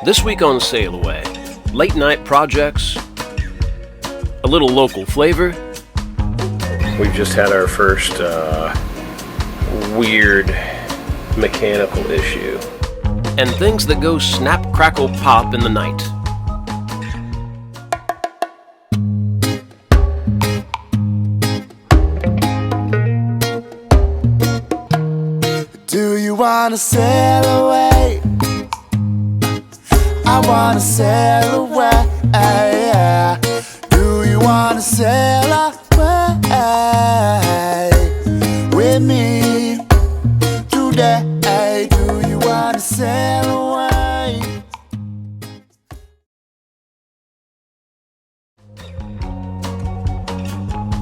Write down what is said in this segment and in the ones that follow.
This week on SailAway, late night projects, a little local flavor. We've just had our first weird mechanical issue. And things that go snap, crackle, pop in the night. Do you wanna sail away? I wanna sail away. Do you wanna sail away with me today? Do you wanna sail away?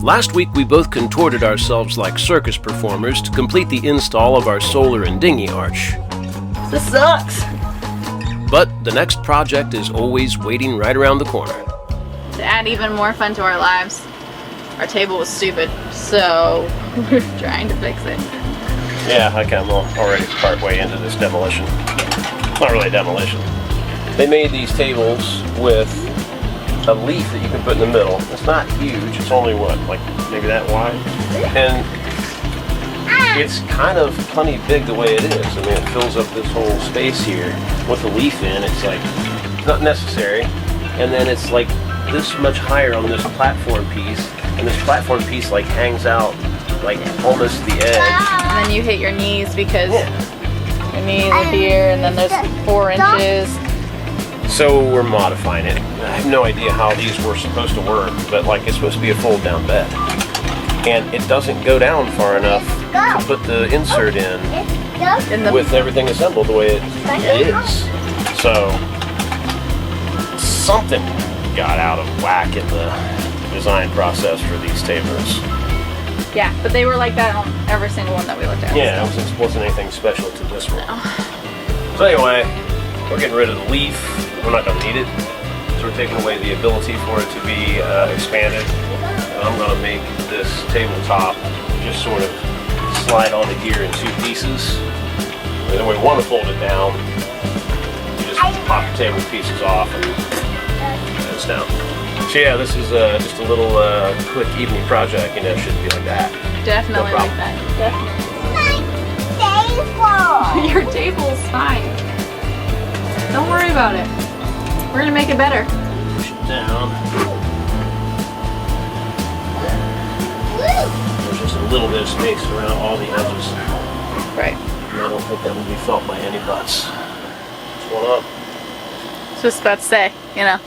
Last week we both contorted ourselves like circus performers to complete the install of our solar and dinghy arch. This sucks! But the next project is always waiting right around the corner. To add even more fun to our lives, our table was stupid, so we're trying to fix it. Yeah, I kind of already partway into this demolition. Not really demolition. They made these tables with a leaf that you can put in the middle. It's not huge, it's only what, like maybe that wide? And it's kind of plenty big the way it is. I mean, it fills up this whole space here with the leaf in. It's like, it's not necessary. And then it's like this much higher on this platform piece. And this platform piece like hangs out like almost the edge. And then you hit your knees because your knees are here, and then there's 4 inches. So we're modifying it. I have no idea how these were supposed to work, but like it's supposed to be a fold down bed. And it doesn't go down far enough to put the insert in with everything assembled the way it is. So something got out of whack in the design process for these tables. Yeah, but they were like that on every single one that we looked at. Yeah, it wasn't anything special to this one. No. So anyway, we're getting rid of the leaf. We're not going to need it. So we're taking away the ability for it to be expanded. And I'm going to make this tabletop just sort of slide onto here in 2 pieces. And then we want to fold it down. You just pop the table pieces off and it's down. So yeah, this is just a little quick evening project. You know, it shouldn't be like that. Definitely No like that. Definitely. Your table's fine. Don't worry about it. We're gonna make it better. Push it down. There's just a little bit of space around all the edges. Right. And I don't think that will be felt by any butts. What's going on? Just about to say, you know,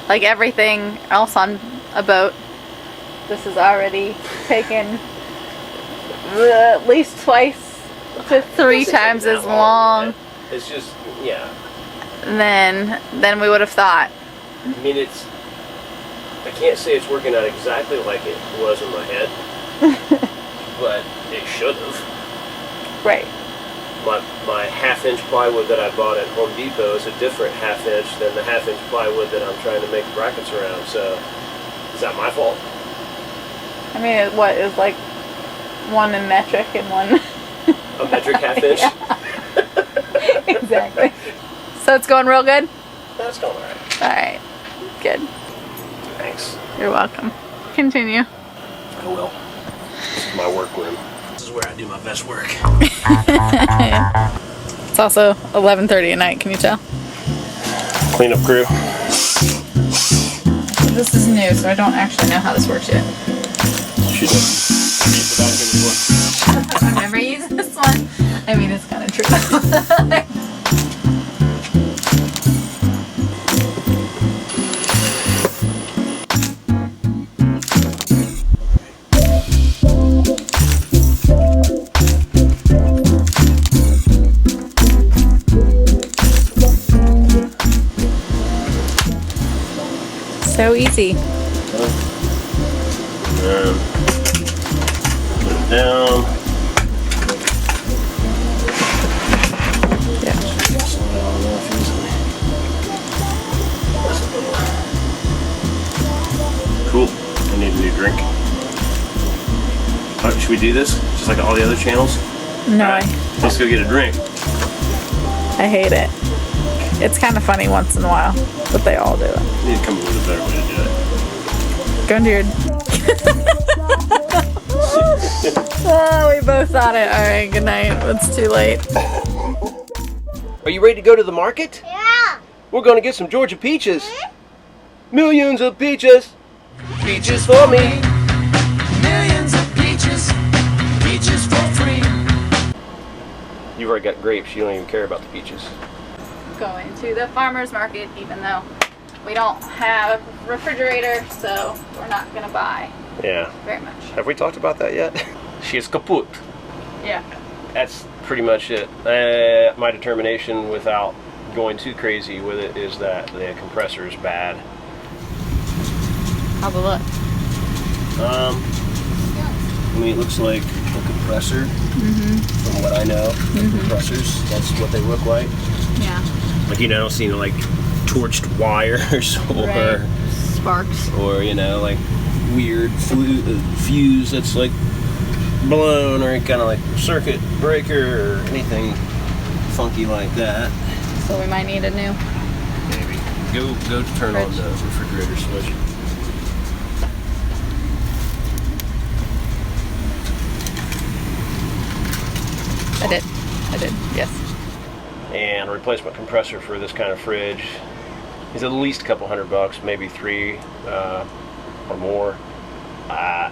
like everything else on a boat, this is already taken at least twice to 3 times as long. It's just, yeah. Than we would have thought. I mean, I can't say it's working out exactly like it was in my head, but it should have. Right. My 1/2-inch plywood that I bought at Home Depot is a different 1/2 inch than the 1/2 inch plywood that I'm trying to make brackets around, so is that my fault? I mean, what is like one in metric and one... A metric 1/2 inch? Yeah. Exactly. So it's going real good? That's going alright. Alright. Good. Thanks. You're welcome. Continue. I will. This is my work room. This is where I do my best work. It's also 11:30 at night, can you tell? Cleanup crew. This is new, so I don't actually know how this works yet. She does. I've never used this one. I mean, it's kind of true. So easy. Put it down. Yeah. Cool. I need a new drink. Alright, should we do this? Just like all the other channels? No, Alright, let's go get a drink. I hate it. It's kind of funny once in a while, but they all do it. You need to come up with a better way to do it. Go into your... Oh, we both thought it. Alright, good night. It's too late. Are you ready to go to the market? Yeah. We're gonna get some Georgia peaches. Millions of peaches. Peaches for me. Millions of peaches, peaches for free. You've already got grapes. You don't even care about the peaches. Going to the farmer's market, even though we don't have a refrigerator, so we're not gonna buy Yeah. very much. Have we talked about that yet? She is kaput. Yeah. That's pretty much it. My determination, without going too crazy with it, is that the compressor is bad. How's it look? I mean, it looks like a compressor. From what I know, the compressors, that's what they look like. Yeah. Like, you know, I don't see like torched wires or Right. Sparks. or you know, like weird fuse that's like blown, or kind of like circuit breaker or anything funky like that. So we might need a new. Maybe go turn on the refrigerator switch. I did, yes. And a replacement compressor for this kind of fridge is at least a couple $100, maybe $3 or more.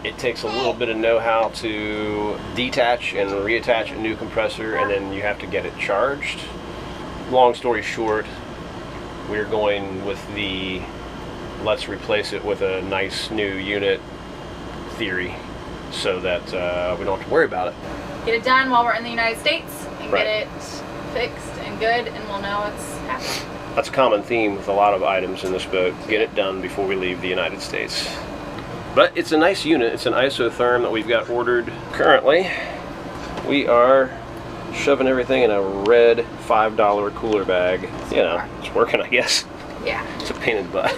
It takes a little bit of know-how to detach and reattach a new compressor, and then you have to get it charged. Long story short, we're going with the let's replace it with a nice new unit theory, so that we don't have to worry about it. Get it done while we're in the United States and Right. get it fixed and good, and we'll know it's happening. That's a common theme with a lot of items in this boat. Get it done before we leave the United States. But it's a nice unit. It's an isotherm that we've got ordered currently. We are shoving everything in a red $5 cooler bag. You know, it's working, I guess. Yeah. It's a pain in the butt.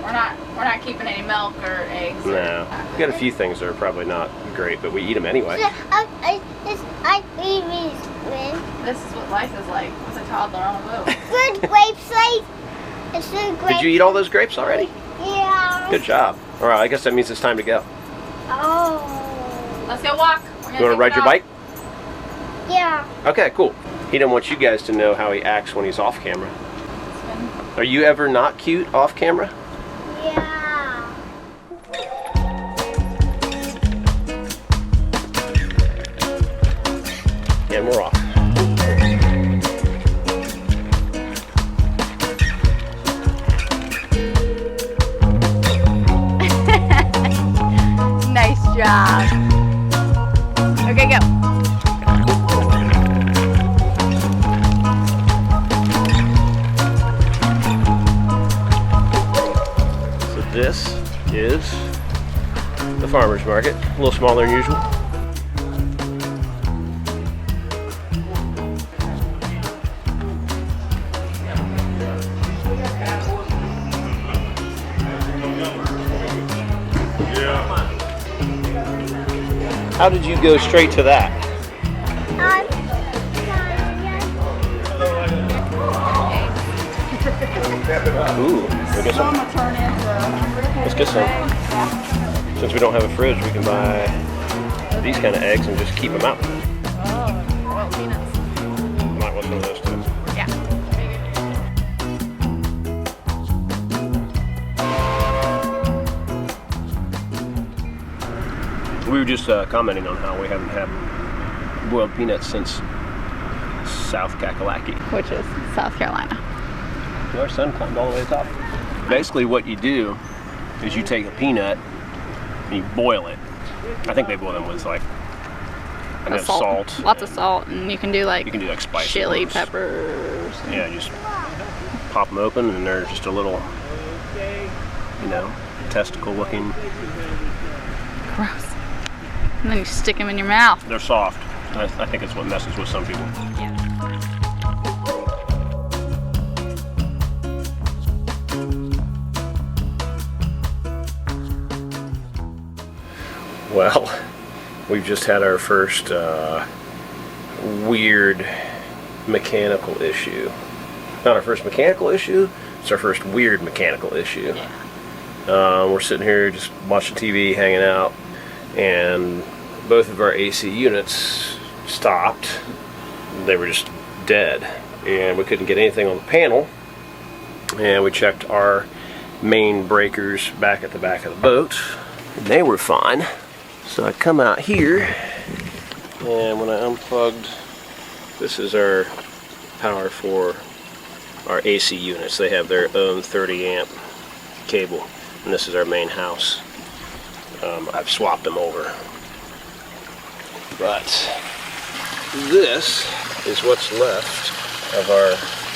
We're not keeping any milk or eggs. No. We've got a few things that are probably not great, but we eat them anyway. This is what life is like with a toddler on a boat. Good grapes, like. It's good grapes. Did you eat all those grapes already? Yeah. Good job. All right, I guess that means it's time to go. Oh. Let's go walk. You want to ride your bike? Yeah. Okay, cool. He doesn't want you guys to know how he acts when he's off camera. Are you ever not cute off camera? Yeah. And we're off. Nice job. Okay, go. So this is the farmer's market. A little smaller than usual. How did you go straight to that? Ooh, we get some. Let's get some. Since we don't have a fridge, we can buy these kind of eggs and just keep them out. Oh, boiled peanuts. Might want some of those too. Yeah. We were just commenting on how we haven't had boiled peanuts since South Kakalaki. Which is South Carolina. Our son climbed all the way to the top. Basically what you do is you take a peanut and you boil it. I think they boil them with like, I know, salt. Lots of salt, and you can do like, You can do like spicy chili ones. peppers. Yeah, just pop them open and they're just a little, you know, testicle looking. Gross. And then you stick them in your mouth. They're soft. I think it's what messes with some people. Yeah. Well, we've just had our first weird mechanical issue not our first mechanical issue. It's our first weird mechanical issue. We're sitting here just watching TV, hanging out, and both of our AC units stopped. They were just dead, and we couldn't get anything on the panel. And we checked our main breakers back at the back of the boat, and they were fine. So I come out here, and when I unplugged, this is our power for our AC units. They have their own 30 amp cable, and this is our main house. I've swapped them over, but this is what's left of our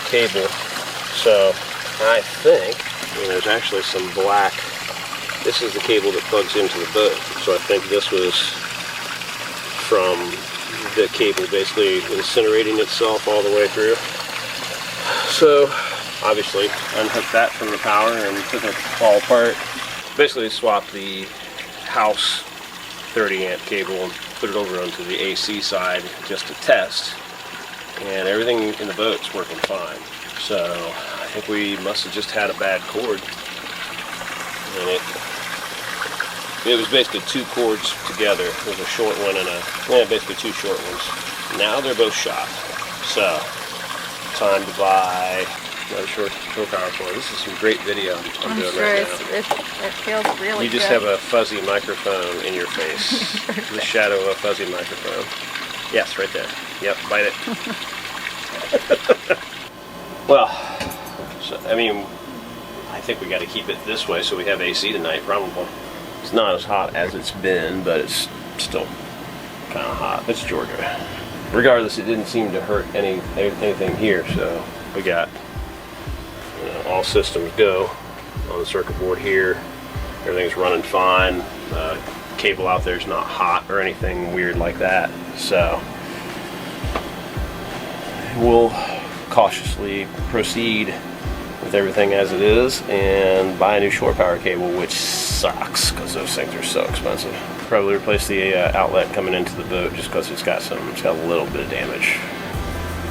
cable. So I think, there's actually some black. This is the cable that plugs into the boat. So I think this was from the cable basically incinerating itself all the way through. So obviously unhooked that from the power and took it all apart. Basically swapped the house 30 amp cable and put it over onto the AC side just to test, and everything in the boat's working fine. So I think we must have just had a bad cord, and it was basically two cords together. There's a short one and basically two short ones. Now they're both shot. So time to buy another shore power cord. This is some great video I'm doing sure right now. It feels really You just good. have a fuzzy microphone in your face. The shadow of a fuzzy microphone. Yes, right there. Yep, bite it. Well, so, I think we got to keep it this way so we have AC tonight, probably. It's not as hot as it's been, but it's still kind of hot. It's Georgia. Regardless, it didn't seem to hurt anything here, so we got all systems go on the circuit board here. Everything's running fine. Cable out there is not hot or anything weird like that, so we'll cautiously proceed with everything as it is and buy a new shore power cable, which sucks because those things are so expensive. Probably replace the outlet coming into the boat just because it's got a little bit of damage.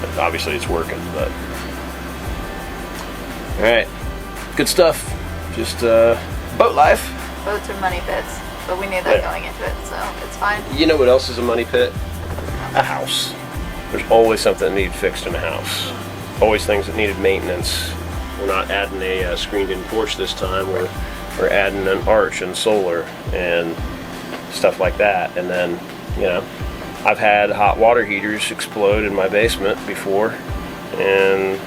But obviously it's working, but alright, good stuff. Just boat life. Boats are money pits, but we knew that going into it, so it's fine. You know what else is a money pit? A house. There's always something that needed fixed in a house. Always things that needed maintenance. We're not adding a screened-in porch this time. We're adding an arch and solar and stuff like that. And then, I've had hot water heaters explode in my basement before, and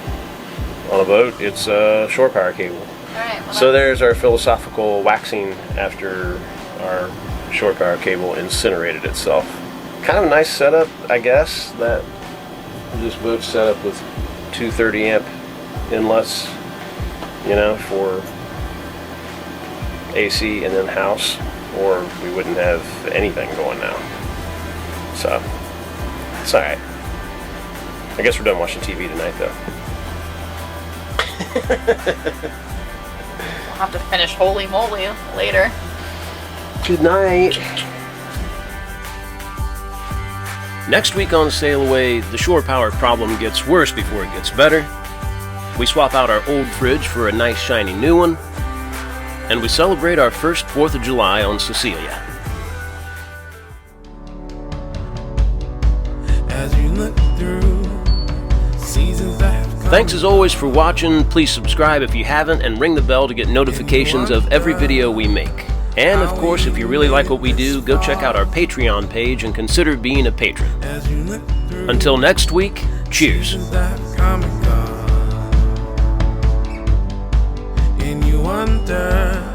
on a boat, it's a shore power cable. Alright, well, So there's our philosophical waxing after our shore power cable incinerated itself. Kind of a nice setup, I guess, that this boat's set up with two 30 amp inlets, for AC and then house, or we wouldn't have anything going now. So, it's alright. I guess we're done watching TV tonight, though. we'll have to finish Holy Moly later. Good night. Next week on SailAway, the shore power problem gets worse before it gets better. We swap out our old fridge for a nice shiny new one. And we celebrate our first 4th of July on Cecilia. As you look through seasons that have come. Thanks as always for watching. Please subscribe if you haven't and ring the bell to get notifications of every video we make. And of course, if you really like what we do, go check out our Patreon page and consider being a patron. As you look through Until next week, cheers. seasons that have come and gone. And you wonder